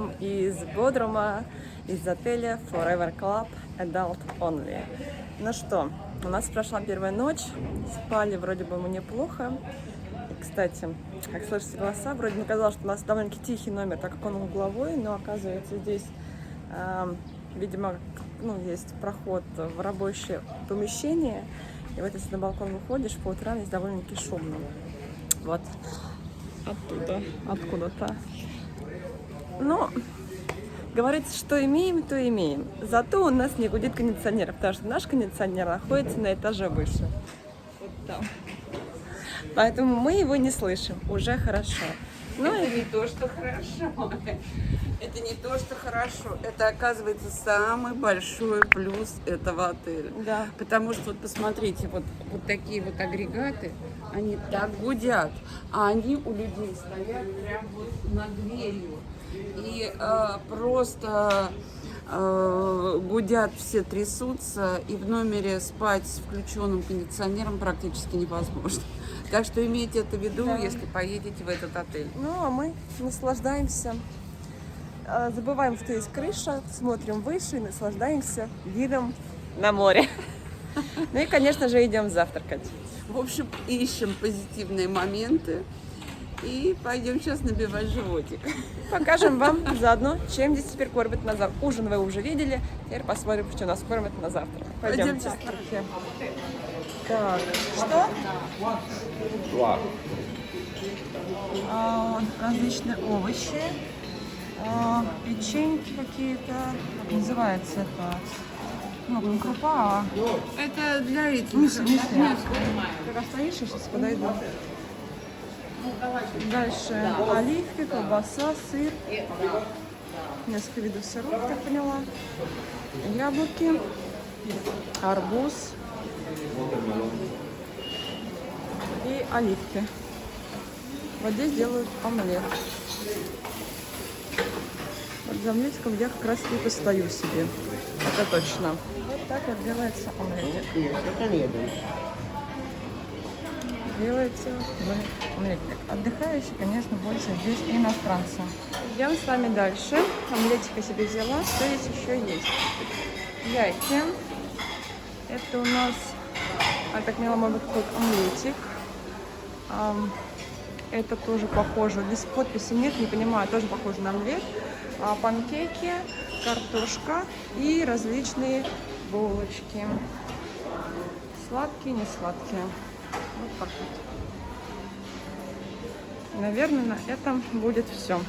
вам из Бодрума, из отеля Forever Club Adult Only. Ну что, у нас прошла первая ночь, спали вроде бы мы неплохо. И, кстати, как слышите голоса, вроде мне казалось, что у нас довольно-таки тихий номер, так как он угловой, но оказывается здесь, видимо, есть проход в рабочее помещение. И вот если на балкон выходишь, по утрам здесь довольно-таки шумно. Вот оттуда, откуда-то. Но говорится, что имеем, то имеем. Зато у нас не гудит кондиционер, потому что наш кондиционер находится на этаже выше. Вот там. Поэтому мы его не слышим. Уже хорошо. Ну, это не то, что хорошо. Это не то, что хорошо. Это, оказывается, самый большой плюс этого отеля. Да. Потому что, вот посмотрите, вот такие вот агрегаты, они так гудят, а они у людей стоят прямо вот над дверью. И просто гудят, все трясутся, и в номере спать с включенным кондиционером практически невозможно. Так что имейте это в виду, Да. если поедете в этот отель. Ну, а мы наслаждаемся. Забываем, что есть крыша, смотрим выше и наслаждаемся видом на море. Ну и, конечно же, идем завтракать. В общем, ищем позитивные моменты и пойдем сейчас набивать животик. Покажем вам заодно, чем здесь теперь кормят на завтрак. Ужин вы уже видели, теперь посмотрим, что нас кормят на завтрак. Пойдемте. Так, что? Различные овощи, печеньки какие-то, как называется это? Ну, крупа, Это для этих. мюсли. Как стоишь, я сейчас подойду. Дальше оливки, колбаса, сыр, несколько видов сыров, так поняла, яблоки, арбуз и оливки. Вот здесь делают омлет. Вот за омлетиком я как раз и постою себе. Это точно. Вот так вот делается омлетик. Делается омлетик. Отдыхающие, конечно, больше здесь иностранцы. Идем с вами дальше. Омлетика себе взяла. Что здесь еще есть? Яйки. Это у нас, так поняла, может быть, какой-то омлетик. Это тоже похоже. Здесь подписи нет, не понимаю, тоже похоже на омлет. Панкейки, картошка и различные булочки. Сладкие, не сладкие. Вот так вот. Наверное, на этом будет все.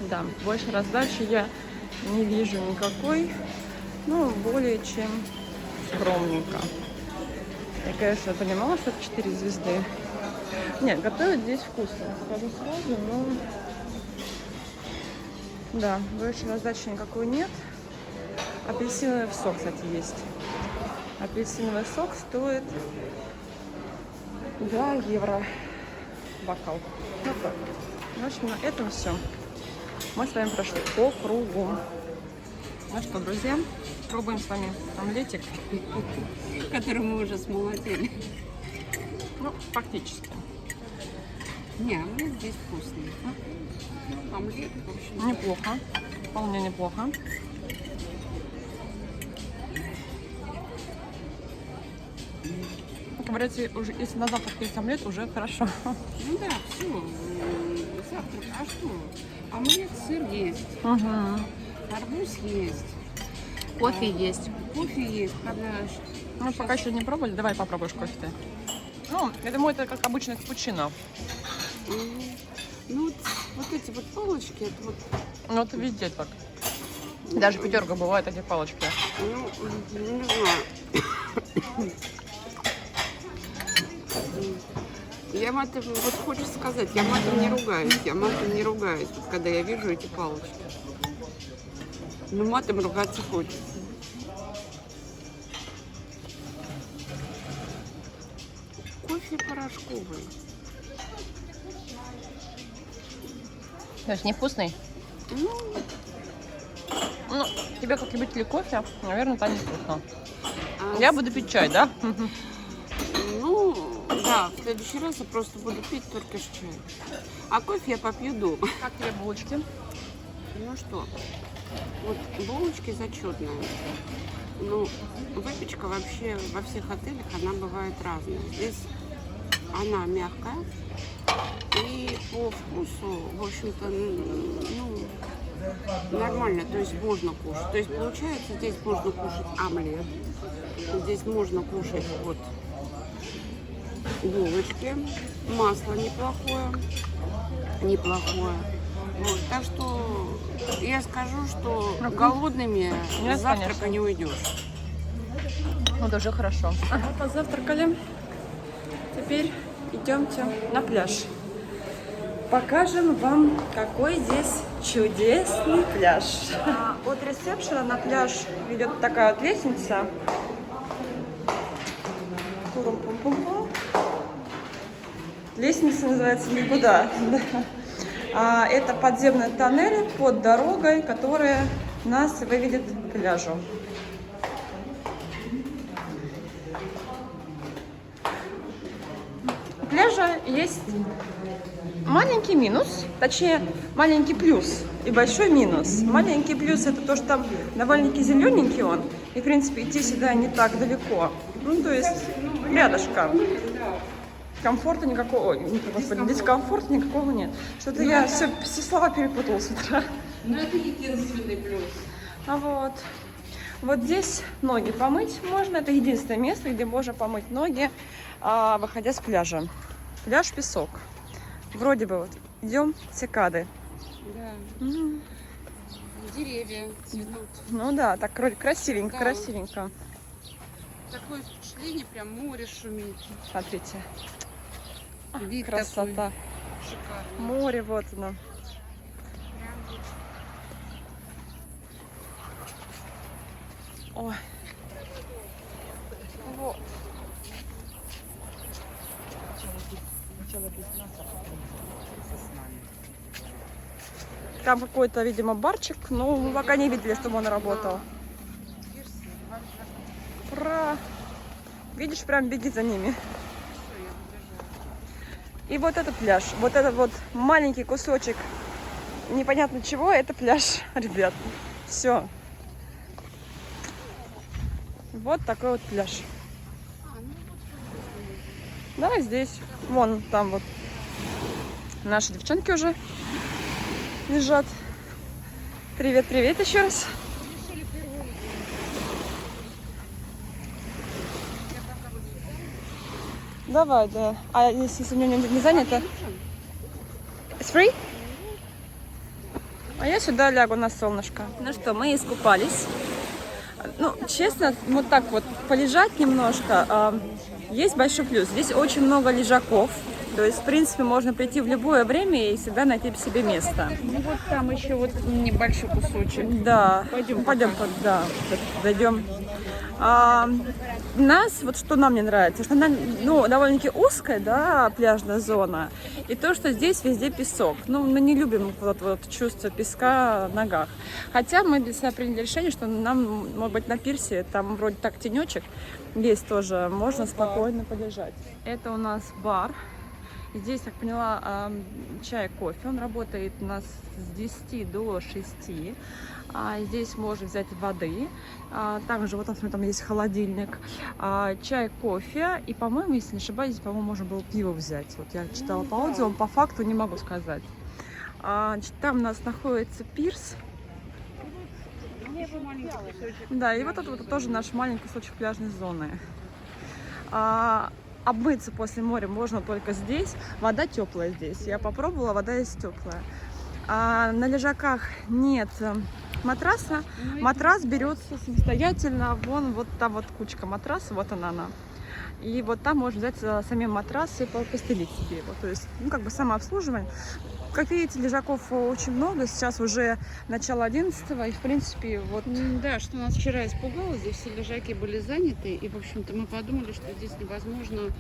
Да, больше раздачи я не вижу никакой. Ну, более чем скромненько. Я, конечно, понимала, что это 4 звезды. Нет, готовят здесь вкусно, скажу сразу, но... Да, больше раздачи никакой нет. Апельсиновый сок, кстати, есть. Апельсиновый сок стоит 2 евро бокал. Ну так. В общем, на этом все. Мы с вами прошли по кругу. Ну что, друзья, пробуем с вами омлетик, Который мы уже смолотили. ну, фактически. Не, омлет здесь вкусный. Омлет, в общем, Неплохо, вполне неплохо. Говорите, уже, если на завтрак есть омлет, уже хорошо. ну да, все. Завтрак. А что? Омлет, сыр есть. Арбуз есть. Кофе есть. Кофе есть. Правда, Ну, пока еще не пробовали, давай попробуешь кофе ты. Ну, я думаю, это как обычный капучино. ну вот эти вот палочки, это вот, Ну, это везде так. Даже пятерка бывает эти палочки. ну, не знаю. Я матом, вот хочешь сказать, я матом не ругаюсь, вот когда я вижу эти палочки. Но матом ругаться хочется. Кофе порошковый. То есть невкусный? Ну, тебе как любитель кофе, наверное, это невкусно. Я буду пить чай, да? Ну, да, в следующий раз я просто буду пить только с чаем. А кофе я попью дома. Как тебе булочки? Ну что, вот булочки зачетные. Ну, выпечка вообще во всех отелях, она бывает разная. Здесь она мягкая. И по вкусу, в общем-то, ну, нормально, то есть можно кушать. То есть получается, здесь можно кушать омлет, здесь можно кушать вот булочки, масло неплохое. Вот, так что я скажу, что голодными Нет, с завтрака конечно. не уйдешь. Вот уже хорошо. Ага, позавтракали. Теперь идемте на пляж. Покажем вам, какой здесь чудесный пляж. От ресепшена на пляж ведет такая вот лестница. Пум-пум-пум-пум. Лестница называется никуда. Это подземный тоннель под дорогой, которая нас выведет к пляжу. У пляжа есть маленький минус, точнее маленький плюс и большой минус. Маленький плюс — это то, что там довольно-таки зелененький он, и в принципе идти сюда не так далеко. Ну то есть рядышком. Комфорта никакого, ой, господи, дискомфорта никакого нет. Что-то я все слова перепутала с утра. Но это единственный плюс. А вот здесь ноги помыть можно. Это единственное место, где можно помыть ноги, выходя с пляжа. Пляж, песок. Вроде бы вот идем цикады. Да. Деревья цветут. Ну да, так вроде красивенько, Да. красивенько. Такое впечатление, прям море шумит. Смотрите, Вид красота. такой шикарный. Море вот оно. Прям вот. Ой. Вот. Там какой-то, видимо, барчик, но мы пока не видели, чтобы он работал. Ура! Видишь, прям беги за ними. И вот этот пляж, вот этот вот маленький кусочек непонятно чего, это пляж, ребят. Все. Вот такой вот пляж. Да, здесь, вон там вот наши девчонки уже лежат. Привет, привет еще раз. Давай, да. А если у меня не занято? It's free? А я сюда лягу на солнышко. Ну что, мы искупались. Ну, честно, вот так вот полежать немножко. Есть большой плюс. Здесь очень много лежаков. То есть, в принципе, можно прийти в любое время и всегда найти себе место. Ну вот там еще вот небольшой кусочек. Да. Пойдем да, дойдем. Нас, вот что нам не нравится, что она, ну, довольно-таки узкая, да, пляжная зона, и то, что здесь везде песок. Ну, мы не любим вот чувство песка в ногах. Хотя мы для себя приняли решение, что нам, может быть, на пирсе, там вроде так тенечек есть тоже, можно спокойно полежать. Это у нас бар. Здесь, как поняла, чай, кофе. Он работает у нас с 10 до 6. Здесь можно взять воды. Также вот там есть холодильник. Чай, кофе. И, по-моему, если не ошибаюсь, по-моему, можно было пиво взять. Вот я читала по отзывам, по факту не могу сказать. Там у нас находится пирс. Да, и вот это вот тоже наш маленький кусочек пляжной зоны. Обмыться после моря можно только здесь. Вода теплая здесь. Я попробовала, вода здесь теплая. На лежаках нет матраса. Матрас берется самостоятельно. Вон вот там вот кучка матраса, вот она. И вот там можно взять самим матрас и постелить себе его. То есть, ну, как бы самообслуживание. Как видите, лежаков очень много. Сейчас уже начало 11-го. И, в принципе, вот... Да, что нас вчера испугало. Здесь все лежаки были заняты. И, в общем-то, мы подумали, что здесь невозможно,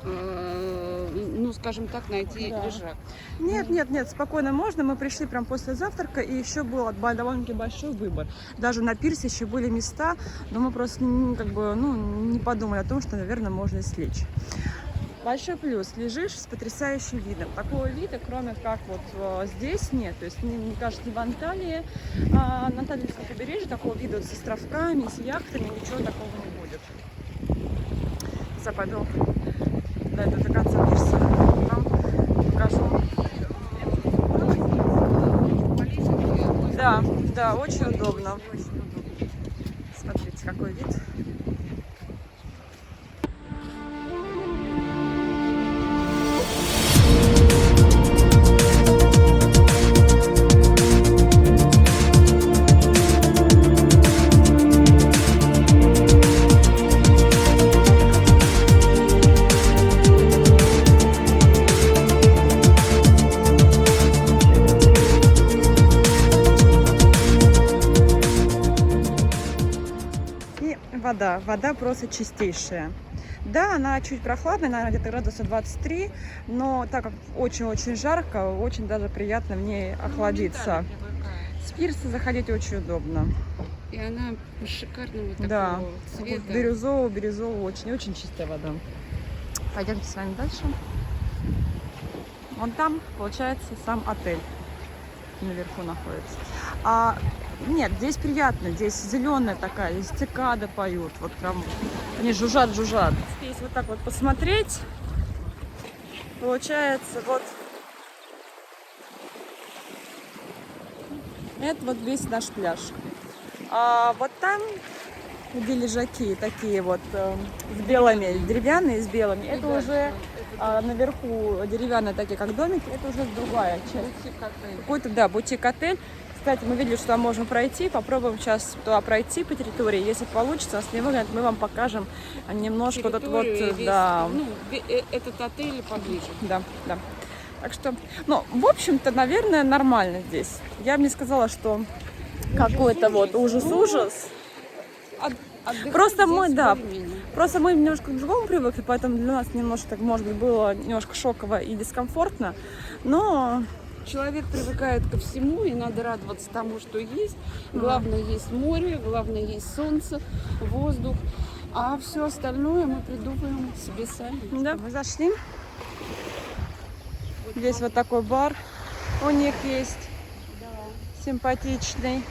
ну, скажем так, найти лежак. Нет, спокойно можно. Мы пришли прям после завтрака, и еще был довольно-таки большой выбор. Даже на пирсе еще были места, но мы просто как бы, ну, не подумали о том, что, наверное, можно слечь. Большой плюс. Лежишь с потрясающим видом. Такого вида, кроме как вот здесь, нет. То есть, мне кажется, ни в Анталии, на Антальском побережье такого вида вот с островками, с яхтами, ничего такого не будет. Я пойду дойду до конца пирса, вам покажу. Да, да, очень удобно. Смотрите, какой вид. Вода просто чистейшая. Да, она чуть прохладная, наверное, где-то градусов 23, но так как очень-очень жарко, очень даже приятно в ней охладиться. С пирса заходить очень удобно. И она шикарного такого да, цвета. Бирюзового, очень чистая вода. Пойдемте с вами дальше. Вон там, получается, сам отель наверху находится. Нет, здесь приятно, здесь зеленая такая, здесь цикады поют, вот прям они жужжат. Здесь вот так вот посмотреть, получается вот это вот весь наш пляж. А вот там, где лежаки такие вот с белыми, деревянные с белыми, это уже наверху деревянные такие, как домики, это уже другая часть. Какой-то, да, бутик-отель. Кстати, мы видели, что там можно пройти. Попробуем сейчас туда пройти по территории. Если получится, если выгодно, мы вам покажем немножко вот этот вот, да. Ну, этот отель поближе. Да. Так что, ну, в общем-то, наверное, нормально здесь. Я бы не сказала, что какой-то вот ужас. Просто мы немножко к другому привыкли, поэтому для нас немножко, так, может быть, было немножко шоково и дискомфортно, но... Человек привыкает ко всему, и надо радоваться тому, что есть. Главное, есть море, главное, есть солнце, воздух. А все остальное мы придумаем себе сами. Да, мы зашли. Здесь вот такой бар у них есть. Да. Симпатичный.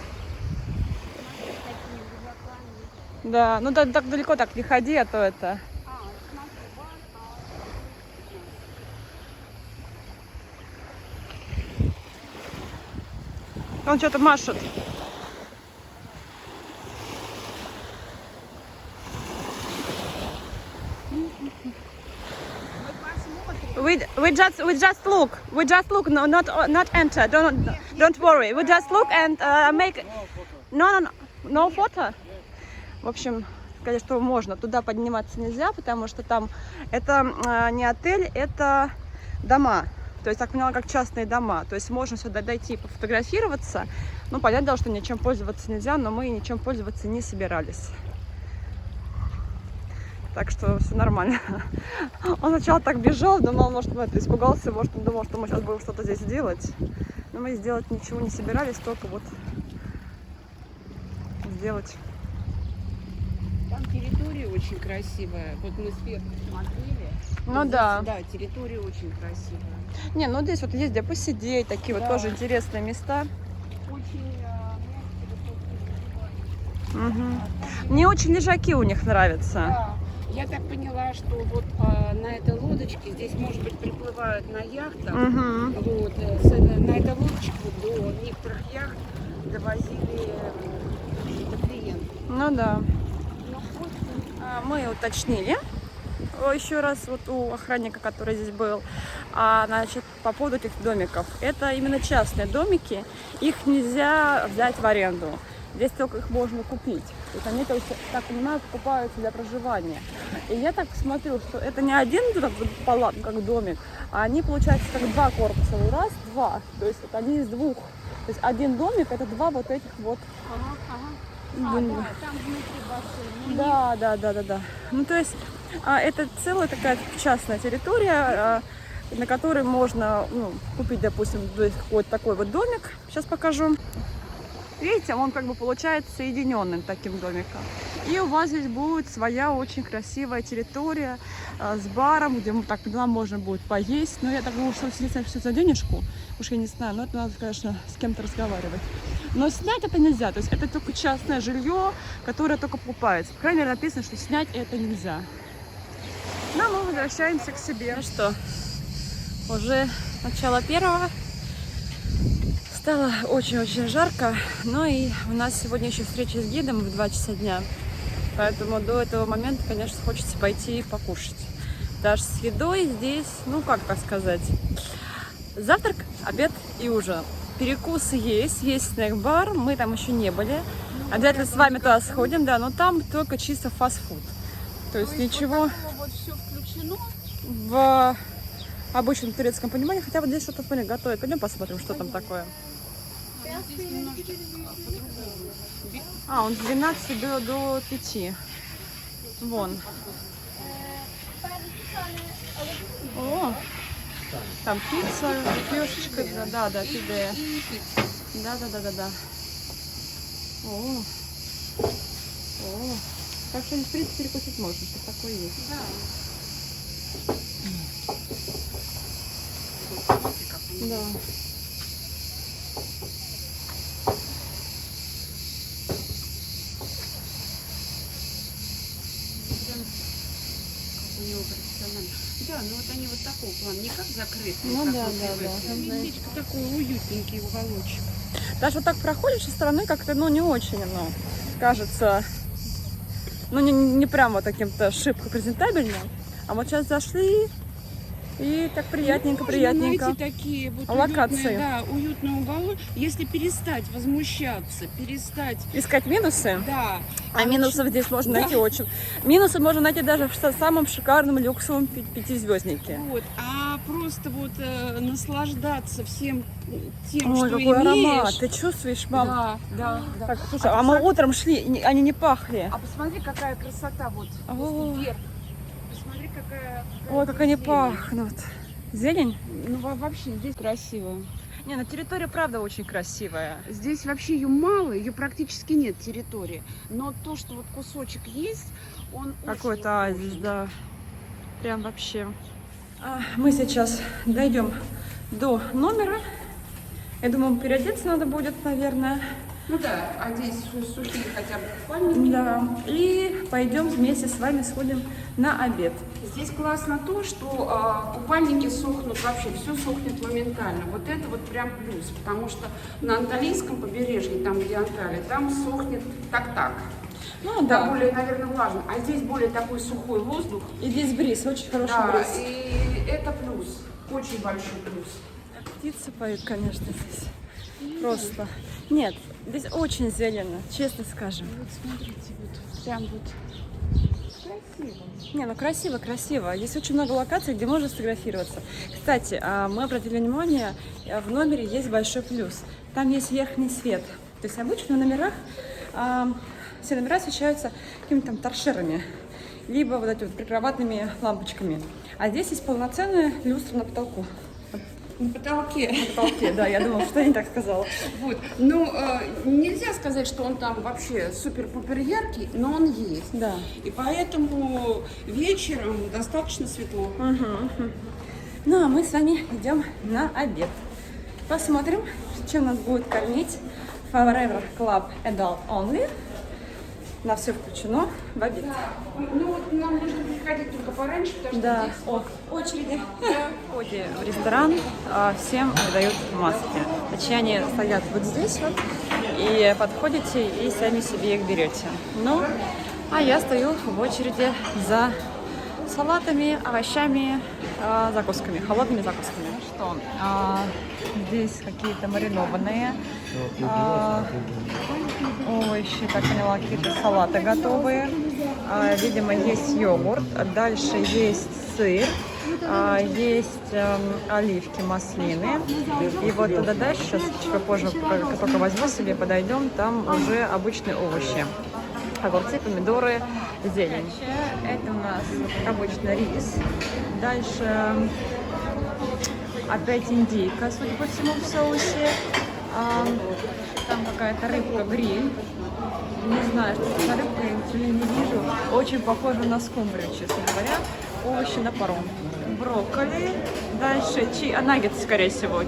Да, ну так далеко так не ходи, а то это... Он что-то машет. We just look. No, not enter. Don't worry. We just look and make. No photo. В общем, сказать, что можно. Туда подниматься нельзя, потому что там это не отель, это дома. То есть, так поняла, как частные дома. То есть можно сюда дойти и пофотографироваться. Ну, понятно, что ничем пользоваться нельзя, но мы ничем пользоваться не собирались. Так что все нормально. Он сначала так бежал, думал, может, испугался, может, он думал, что мы сейчас будем что-то здесь делать. Но мы сделать ничего не собирались, только вот сделать. Там территория очень красивая. Вот мы сверху смотрели. Ну здесь, да. Да, территория очень красивая. Не, ну здесь вот есть где посидеть, такие вот тоже интересные места. Очень Угу. Мне очень лежаки у них нравятся. Да. Я так поняла, что вот на этой лодочке здесь, может быть, приплывают на яхтах. Вот, на этой лодочке до некоторых яхт довозили клиентов. Ну да. Мы уточнили еще раз вот у охранника, который здесь был, значит, по поводу этих домиков. Это именно частные домики, их нельзя взять в аренду. Здесь только их можно купить. То есть они, так понимаю, покупаются для проживания. И я так смотрю, что это не один палат, как домик, а они, получается, как два корпуса. Раз, два. То есть вот они из двух. То есть один домик, это два вот этих вот. Да, там внутри бассейн. Да. Ну, то есть это целая такая частная территория, на которой можно купить, допустим, какой-то такой вот домик. Сейчас покажу. Видите, он как бы получается соединенным таким домиком. И у вас здесь будет своя очень красивая территория с баром, где так поняла, можно будет поесть. Но я так думаю, что снять все за денежку, уж я не знаю, но это надо, конечно, с кем-то разговаривать. Но снять это нельзя, то есть это только частное жилье, которое только покупается. По крайней мере, написано, что снять это нельзя. Но мы возвращаемся к себе. Ну что, уже начало первого. Стало очень-очень жарко, но и у нас сегодня еще встреча с гидом в 2 часа дня. Поэтому до этого момента, конечно, хочется пойти и покушать. Даже с едой здесь, ну как так сказать, завтрак, обед и ужин. Перекусы есть снэк-бар, мы там еще не были. Обязательно с вами туда сходим, да, но там только чисто фастфуд. То есть ничего Вот все включено. в обычном турецком понимании, хотя вот здесь что-то готовят. Пойдем посмотрим, что там такое. Здесь немножечко по-другому. Он с 12 до 5. Вон. О, там пицца, лепешечка, да, пиде. Да. О. Так что, в принципе, перекусить можно, что такое есть. Да. Да, ну вот они вот такого плана, не как закрытые, Ну как да, вот да. привыкли. Местечко такой уютненький уголочек. Даже вот так проходишь со стороны, как-то, не очень, кажется, не прям вот таким-то шибко презентабельным. А вот сейчас зашли, и так приятненько. Найти такие вот локации. уютные уголок, если перестать возмущаться, перестать... Искать минусы? Да. А минусов здесь можно найти очень. Минусы можно найти даже в самом шикарном люксовом 5-звезднике. Вот, а просто вот наслаждаться всем тем, Ой, что какой имеешь. аромат! Ты чувствуешь, мам? Да. Так, слушай, а мы утром шли, они не пахли. А посмотри, какая красота вот. Вверх. Посмотри, какая Ой, как они зелень. пахнут. Зелень? Ну, вообще, здесь красиво. Не, территория, правда, очень красивая. Здесь вообще ее мало, ее практически нет территории. Но то, что вот кусочек есть, он Какой-то оазис, да. Прям вообще. Мы сейчас дойдем до номера. Я думаю, переодеться надо будет, наверное. Ну да, а здесь сухие хотя бы купальники. Да. И пойдем вместе с вами сходим на обед. Здесь классно то, что купальники сохнут вообще, все сохнет моментально. Вот это вот прям плюс, потому что на Анталийском побережье, там где Анталия, там сохнет так. Ну Там более, наверное, влажно. А здесь более такой сухой воздух. И здесь бриз, очень хороший Да, бриз. и это плюс, очень большой плюс. Птицы поют, конечно, здесь. Просто. Нет, здесь очень зелено, честно скажем. Вот смотрите, вот прям вот красиво. Красиво. Здесь очень много локаций, где можно сфотографироваться. Кстати, мы обратили внимание, в номере есть большой плюс. Там есть верхний свет. То есть обычно в номерах все номера освещаются какими-то там торшерами, либо вот этими вот прикроватными лампочками. А здесь есть полноценная люстра на потолку. На потолке. На потолке, да, я думала, что я не так сказала. Вот. Ну, нельзя сказать, что он там вообще супер-пупер яркий, но он есть. Да. И поэтому вечером достаточно светло. Ну, а мы с вами идем на обед. Посмотрим, чем нас будет кормить Forever Club Adult Only. На все включено в обед. Да. Ну, вот нам нужно приходить только пораньше, потому что Да, здесь очереди. В входе в ресторан всем выдают маски. Точнее, они стоят вот здесь вот, и подходите и сами себе их берете. Ну, а я стою в очереди за салатами, овощами, закусками, холодными закусками. Что? Здесь какие-то маринованные овощи, так поняла, какие-то салаты готовые. Видимо, есть йогурт. Дальше есть сыр, есть оливки, маслины. И вот туда дальше, сейчас чуть попозже, как только возьму себе, подойдем, там уже обычные овощи. Огурцы, помидоры, зелень. Это у нас обычно рис. Дальше опять индейка, судя по всему, в соусе. Там какая-то рыбка-гриль. Не знаю, что это за рыбка, я ничего не вижу. Очень похоже на скумбрию, честно говоря. Овощи на паром. Брокколи. Дальше наггетсы, скорее всего.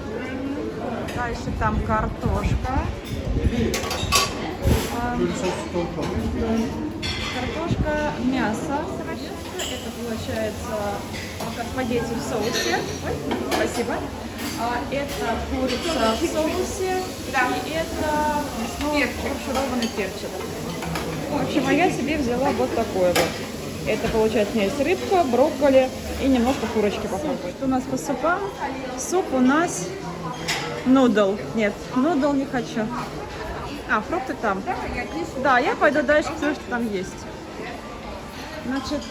Дальше там картошка. Картошка, мясо сырочетка. Это получается спагетти в соусе. Ой, спасибо. Это курица в соусе. И это снова фаршированный перчик. В общем, а я себе взяла вот такое вот. Это получается у меня есть рыбка, брокколи и немножко курочки попробовать. Что у нас по супам? Суп у нас нудл. Нет, нудл не хочу. А, фрукты там. Да, я пойду дальше, потому что там есть. Значит,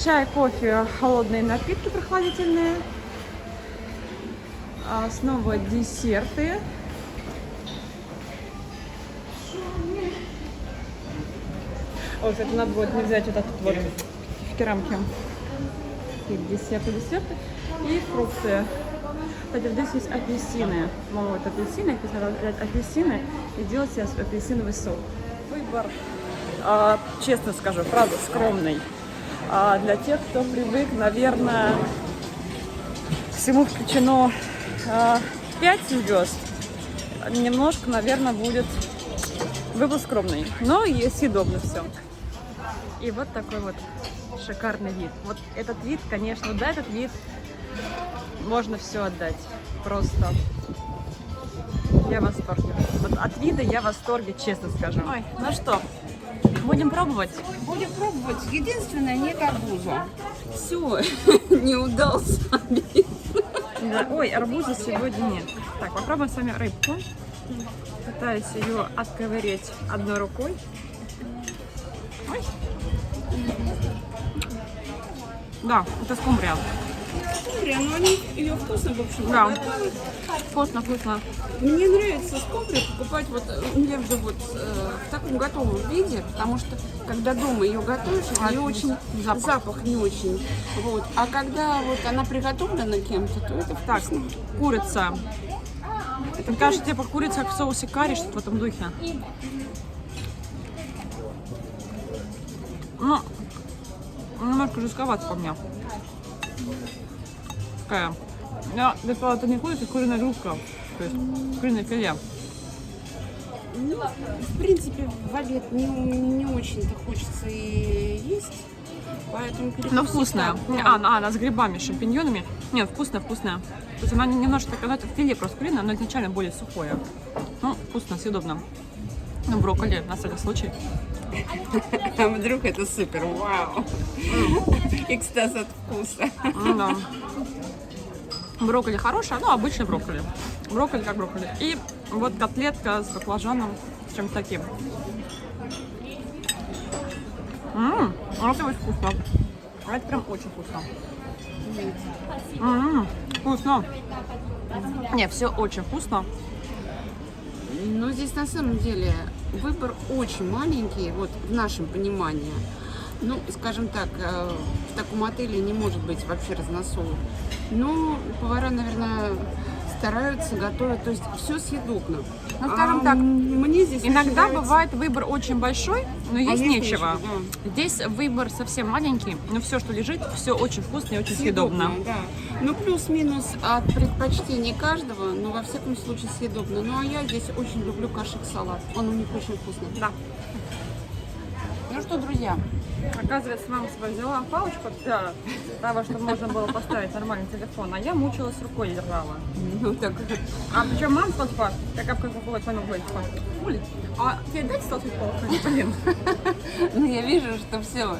чай, кофе, холодные напитки прохладительные. Снова десерты. Ой, кстати, надо будет мне взять вот этот вот в керамке. И десерты. И фрукты. Кстати, здесь есть апельсины. Мама, вот апельсины. Я хотела взять апельсины и делать себе апельсиновый сок. Выбор, честно скажу, правда, скромный. Для тех, кто привык, наверное, всему включено 5 звезд. Немножко, наверное, будет выбор скромный. Но есть съедобно все. И вот такой вот шикарный вид. Вот этот вид, конечно, да, этот вид можно все отдать. Просто я в восторге. Вот от вида я в восторге, честно скажу. Ой, ну что, будем пробовать? Будем пробовать. Единственное, нет арбуза. Все, не удался обед. Да. Ой, арбуза сегодня нет. Так, попробуем с вами рыбку. Пытаюсь ее отковырять одной рукой. Ой. Да, это скумбрия. Скумбрия, но ее вкусно, в общем. Да, вкусно. Мне нравится скумбрию покупать вот между вот в таком готовом виде, потому что когда дома ее готовишь, ее очень запах не очень. Вот. А когда вот она приготовлена кем-то, то это Так, вкусно. курица. Это, кажется, типа курица как в соусе карри, что-то в этом духе. Ну, немножко жестковато по мне. Такая. Я сказала, это не курица, куриная грудка. То есть куриное филе. Ну, в принципе, в обед не очень-то хочется и есть. Поэтому Но вкусная. Да. Она с грибами, шампиньонами. Нет, вкусная. То есть она немножко, так сказать, филе просто куриное, но изначально более сухое. Ну, вкусно, съедобно. Ну, брокколи, на всякий случай. А вдруг это супер, вау! Экстаз от вкуса. Ну, да. Брокколи хорошая, ну, обычный брокколи. Брокколи как брокколи. И вот котлетка с баклажаном, с чем-то таким. Это очень вкусно. Это прям очень вкусно. Вкусно. Не, все очень вкусно. Но здесь на самом деле выбор очень маленький, вот в нашем понимании. Ну, скажем так, в таком отеле не может быть вообще разносолов. Но повара, наверное, стараются, готовят, то есть все съедобно. Ну, скажем так, мне здесь иногда нравится. бывает выбор очень большой, но есть нечего. Да. Здесь выбор совсем маленький, но все, что лежит, все очень вкусно и очень съедобно. Да. Ну, плюс-минус от предпочтений каждого, но во всяком случае съедобно. Ну, а я здесь очень люблю кашик-салат. Он у них очень вкусный. Да. Ну что, друзья, Оказывается, мама своя взяла палочку для того, чтобы можно было поставить нормальный телефон, а я мучилась рукой, держала. ну так, А причем мама сказала, типа, как попробовать, мама говорит, типа, Оля, а тебе дать салфетку полку? Блин. ну я вижу, что все,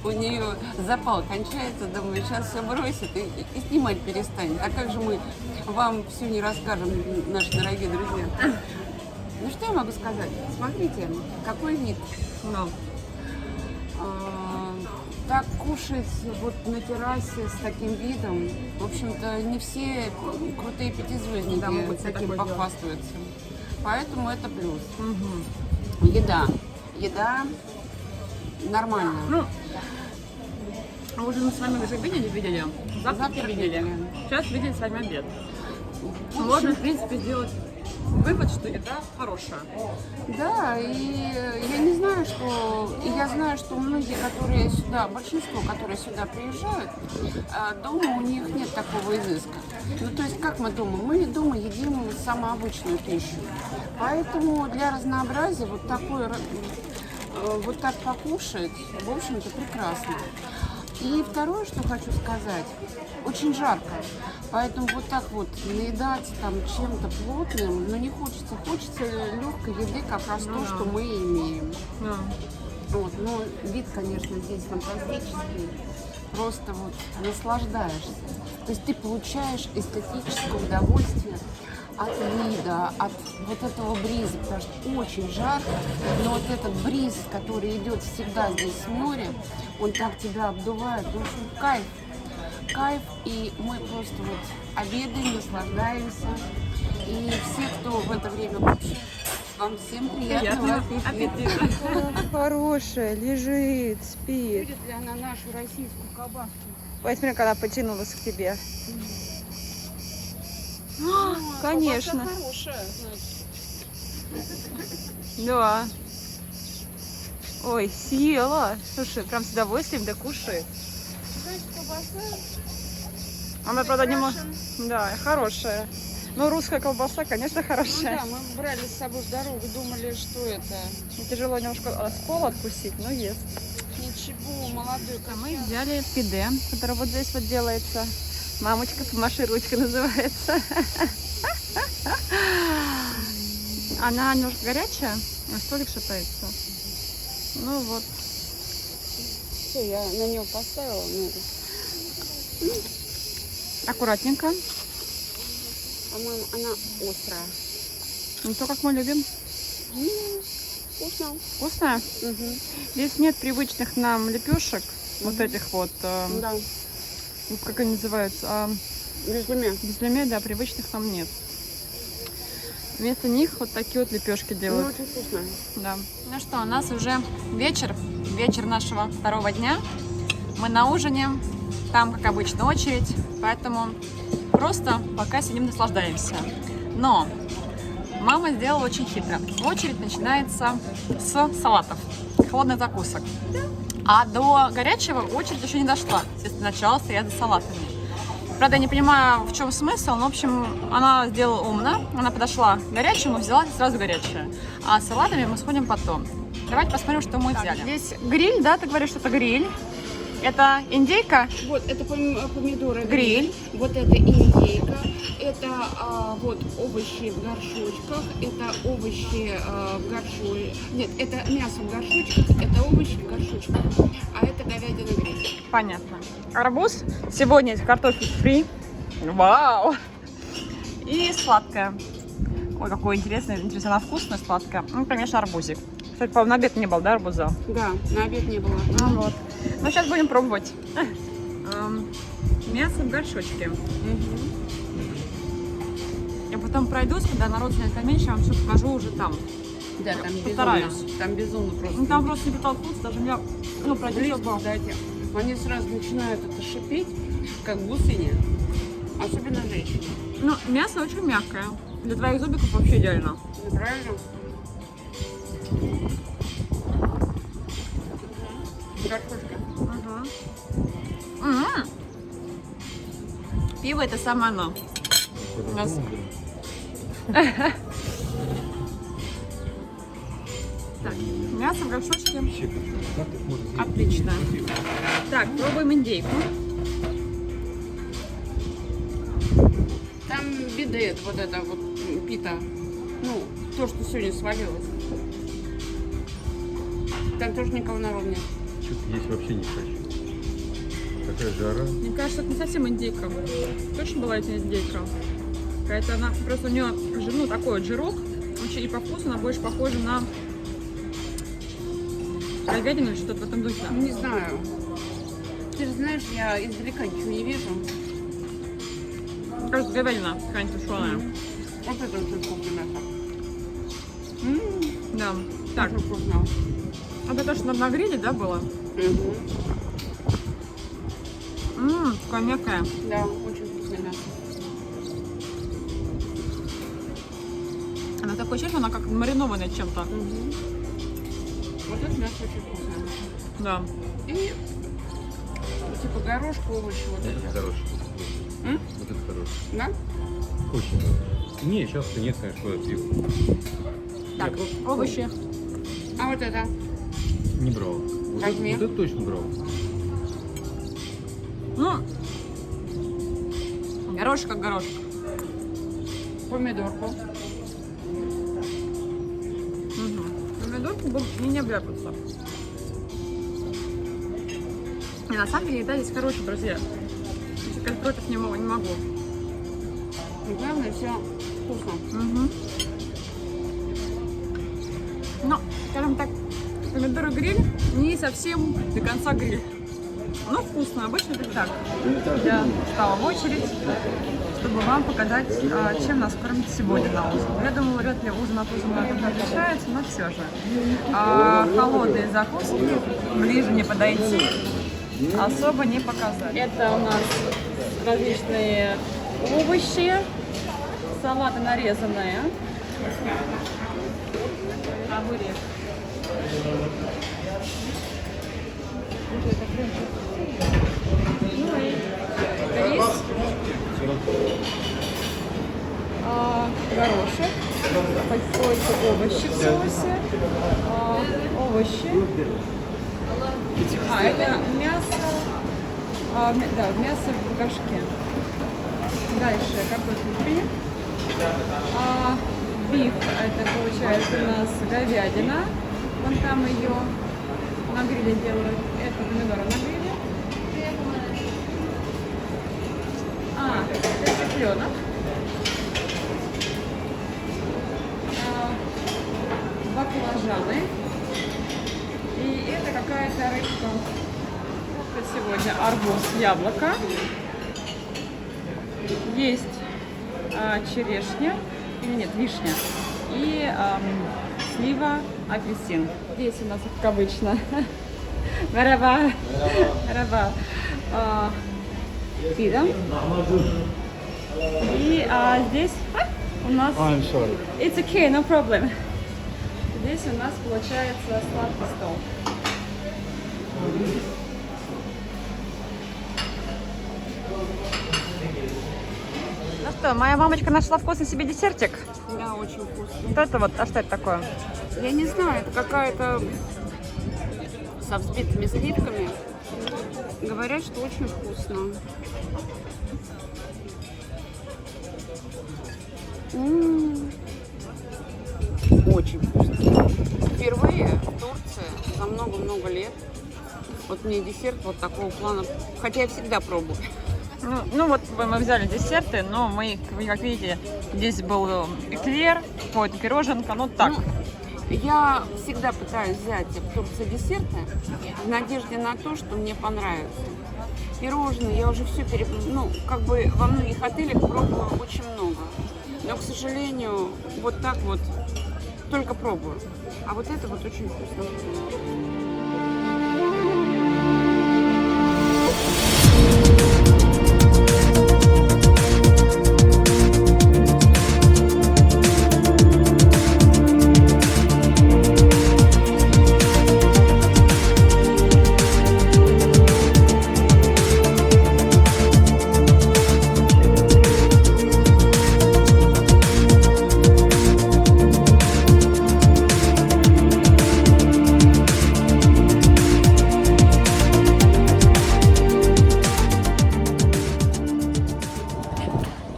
у нее запал кончается, думаю, сейчас все бросит и снимать перестанет. А как же мы вам все не расскажем, наши дорогие друзья? Ну что я могу сказать? Смотрите, какой вид. Ну, Так кушать вот на террасе с таким видом, в общем-то, не все крутые пятизвездники Да, могут себе таким такое похвастаются. Поэтому это плюс. угу. Еда нормальная. Ну, уже мы с вами уже видели? Завтрак Завтрак видели. видели. Сейчас видели с вами обед. В общем, Можно, в принципе, сделать вывод, что еда хорошая. Да, и я не знаю, что... И я знаю, что многие, которые сюда, большинство, которые сюда приезжают, дома у них нет такого изыска. Ну, то есть, как мы дома? Мы дома едим самую обычную пищу. Поэтому для разнообразия вот такое, вот так покушать, в общем-то, прекрасно. И второе, что хочу сказать, очень жарко, поэтому вот так вот наедаться там чем-то плотным, но не хочется. Хочется легкой еды, как раз то, что мы имеем. Вот, но вид, конечно, здесь фантастический, просто вот наслаждаешься. То есть ты получаешь эстетическое удовольствие от вида, от вот этого бриза, потому что очень жарко, но вот этот бриз, который идет всегда здесь с моря, он так тебя обдувает, в общем, кайф. Кайф, и мы просто вот обедаем, наслаждаемся. И все, кто в это время кушает, вам всем приятного аппетита. Хорошая, лежит, спит. Будет ли она нашу российскую колбаску? Посмотри, когда потянулась к тебе. Конечно. Колбаса хорошая, значит. Да. Ой, съела. Слушай, прям с удовольствием, да кушай. Знаете, колбаса? Она, правда, немного... Да, хорошая. Ну, русская колбаса, конечно, Ну хорошая. да, мы брали с собой в дорогу, думали, что это. Тяжело немножко скол откусить, но ест. Ничего, молодой. А мы взяли пиде, который вот здесь вот делается. Мамочка, помаши ручкой называется. Она немножко горячая, а столик шатается. Ну вот. Все, я на нее поставила. Аккуратненько. По-моему, она острая. Ну, то, как мы любим. Вкусно. Вкусная? Угу. Здесь нет привычных нам лепешек. Вот этих вот. Да. Как они называются? Безлюме. Безлюме, да, привычных нам нет. Вместо них вот такие вот лепешки Ну, делают. очень вкусно. Да. Ну что, у нас уже вечер нашего второго дня. Мы на ужине, там, как обычно, очередь, поэтому просто пока сидим, наслаждаемся. Но мама сделала очень хитро. Очередь начинается с салатов, холодных закусок. А до горячего очередь еще не дошла. Естественно, начала стоять за салатами. Правда, я не понимаю, в чем смысл, но, в общем, она сделала умно. Она подошла к горячему, взяла сразу горячее. А с салатами мы сходим потом. Давайте посмотрим, что мы взяли. Здесь гриль, да? Ты говоришь, что это гриль. Это индейка. Вот, это помидоры. Гриль. Вот это индейка. Это вот овощи в горшочках. Это овощи в горшочках. Нет, это мясо в горшочках. Это овощи в горшочках. А это говядина гриль. Понятно. Арбуз. Сегодня есть картофель фри. Вау! И сладкое. Ой, какое интересное. Интересно, она вкусная, сладкая. Ну, конечно, арбузик. Кстати, по-моему, на обед не было, да, арбуза? Да, на обед не было. Ну вот. Ну, сейчас будем пробовать. Мясо в горшочке. Я потом пройдусь, когда народ станет поменьше, я вам все покажу уже там. Да, там Постараюсь. безумно. Там безумно просто. Ну, там просто не протолкнуться, даже меня, ну, пройдусь. Кстати, они сразу начинают это шипеть, как гусыни. Особенно женщины. Ну, мясо очень мягкое. Для твоих зубиков вообще идеально. Правильно? Горшочки. Пиво это самое оно. У нас... Так, мясо в горшочке. Отлично. Так, пробуем индейку. Там бидет, вот это вот пита. Ну, то, что сегодня свалилось. Там тоже никого народу нет. Что-то есть вообще не хочу. Такая жара. Мне кажется, это не совсем индейка. Точно была эта индейка. Какая-то она, просто у нее, ну, такой вот жирок. Очень и по вкусу она больше похожа на говядину или что-то в этом духе. Не знаю. Ты же знаешь, я издалека ничего не вижу. Мне кажется, говядина какая-нибудь тушеная. Вот это очень вкусное мясо. Да. Так, Очень вкусно. это то, что на гриле, да, было? Такое мягкое. Да, очень вкусное мясо. такое чувство, она как маринованная чем-то. Вот это мясо очень вкусное. Да. И типа горошку, овощи вот Вот это это. хороший. М? Вот это хороший. Да? Очень хороший. Не, сейчас-то нет, конечно, куда пью. Так, овощи. А вот это? Не брал. Вот Возьми. это точно брал. Ну, горошек как горошек. Помидорку. Помидорки не обляпаются. И на самом деле еда здесь хорошая, друзья. Я сказать против не могу. И главное, все вкусно. Но, скажем так, помидоры гриль не совсем до конца гриль. Но вкусно, обычно это так. Я встала в очередь, чтобы вам показать, чем нас кормят сегодня на ужин. Я думаю, вряд ли ужин от ужина как-то отличается, но все же. Холодные закуски, ближе не подойти, особо не показать. Это у нас различные овощи, салаты нарезанные, огурец. Ну и рис, горошек, какие-то овощи в соусе, овощи. Это мясо, да, мясо в горшке. Дальше картофель фри. Биф, это получается у нас говядина. Вон там ее на гриле делают. Это помидоры на гриле. Это цыпленок. Баклажаны. И это какая-то рыбка. Это сегодня арбуз, яблоко. Есть черешня, или нет, вишня. И слива, апельсин. Здесь у нас, как обычно, Мераба. Пида. И здесь у нас... It's okay, no problem. Здесь у нас получается сладкий стол. Ну что, моя мамочка нашла вкусный себе десертик. Да, очень вкусно. Вот это вот, а что это такое? Я не знаю, это какая-то со взбитыми сливками. Говорят, что очень вкусно. Очень вкусно. Впервые в Турции за много-много лет вот мне десерт вот такого плана, хотя я всегда пробую. Ну вот мы взяли десерты, но мы, как видите, здесь был эклер, какая-то пироженка, ну так. Я всегда пытаюсь взять в Турции десерты в надежде на то, что мне понравится. Пирожные, я уже все как бы во многих отелях пробовала очень много. Но, к сожалению, вот так вот только пробую. А вот это вот очень вкусно.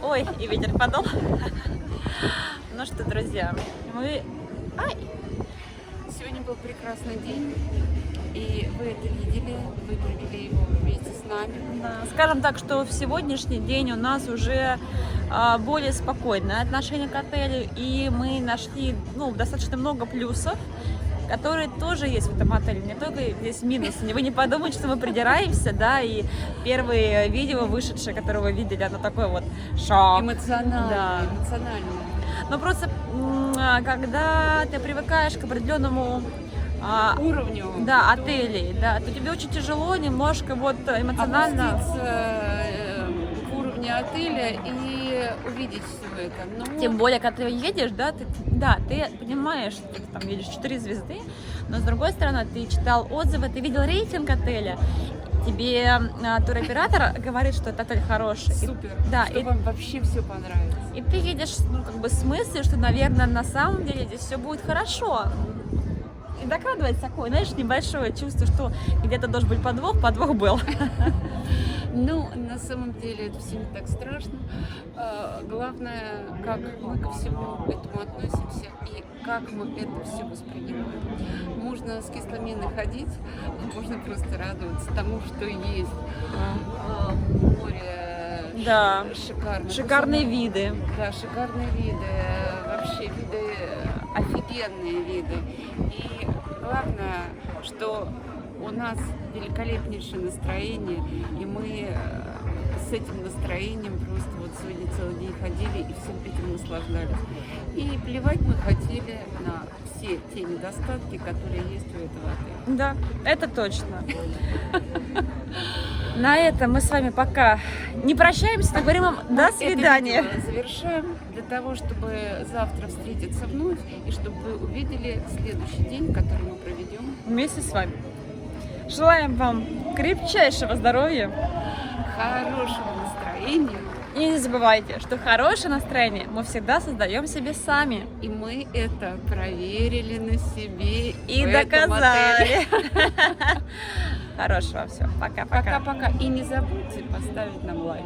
Ой, и ветер подул. Ну что, друзья, Сегодня был прекрасный день, и вы это видели, вы провели его вместе с нами. Да, скажем так, что в сегодняшний день у нас уже более спокойное отношение к отелю, и мы нашли достаточно много плюсов, которые тоже есть в этом отеле, не только здесь минусы. Вы не подумайте, что мы придираемся, да, и первые видео вышедшие, которые вы видели, оно такое вот шок. Эмоционально, Да. эмоционально. Но просто, когда ты привыкаешь к определенному Уровню. да, отелей, да, то тебе очень тяжело немножко вот эмоционально. Опуститься к уровню отеля и увидеть все это. Но... Тем более, когда ты едешь, ты понимаешь, что ты там едешь 4 звезды, но с другой стороны, ты читал отзывы, ты видел рейтинг отеля, тебе туроператор говорит, что этот отель хороший. Супер, Да, что и, вам вообще все понравится. и ты едешь, с мыслью, что, наверное, на самом деле здесь все будет хорошо. И докрадывается такое, знаешь, небольшое чувство, что где-то должен быть подвох был. Ну, на самом деле это все не так страшно. Главное, как мы ко всему этому относимся и как мы это все воспринимаем. Можно с кисломиной ходить, можно просто радоваться тому, что есть. Море, Да. шикарно. Шикарные виды. Да, шикарные виды, вообще виды, офигенные виды. И главное, что у нас великолепнейшее настроение, и мы с этим настроением просто вот сегодня целый день ходили и всем этим наслаждались. И плевать мы хотели на все те недостатки, которые есть у этого отеля. Да, это точно. На этом мы с вами пока не прощаемся, так говорим вам до свидания. Это видео завершаем для того, чтобы завтра встретиться вновь и чтобы вы увидели следующий день, который мы проведем Вместе с вами. Желаем вам крепчайшего здоровья. хорошего настроения. И не забывайте, что хорошее настроение мы всегда создаем себе сами. И мы это проверили на себе И в этом отеле. доказали. Хорошего все. Пока-пока. Пока-пока. И не забудьте поставить нам лайк.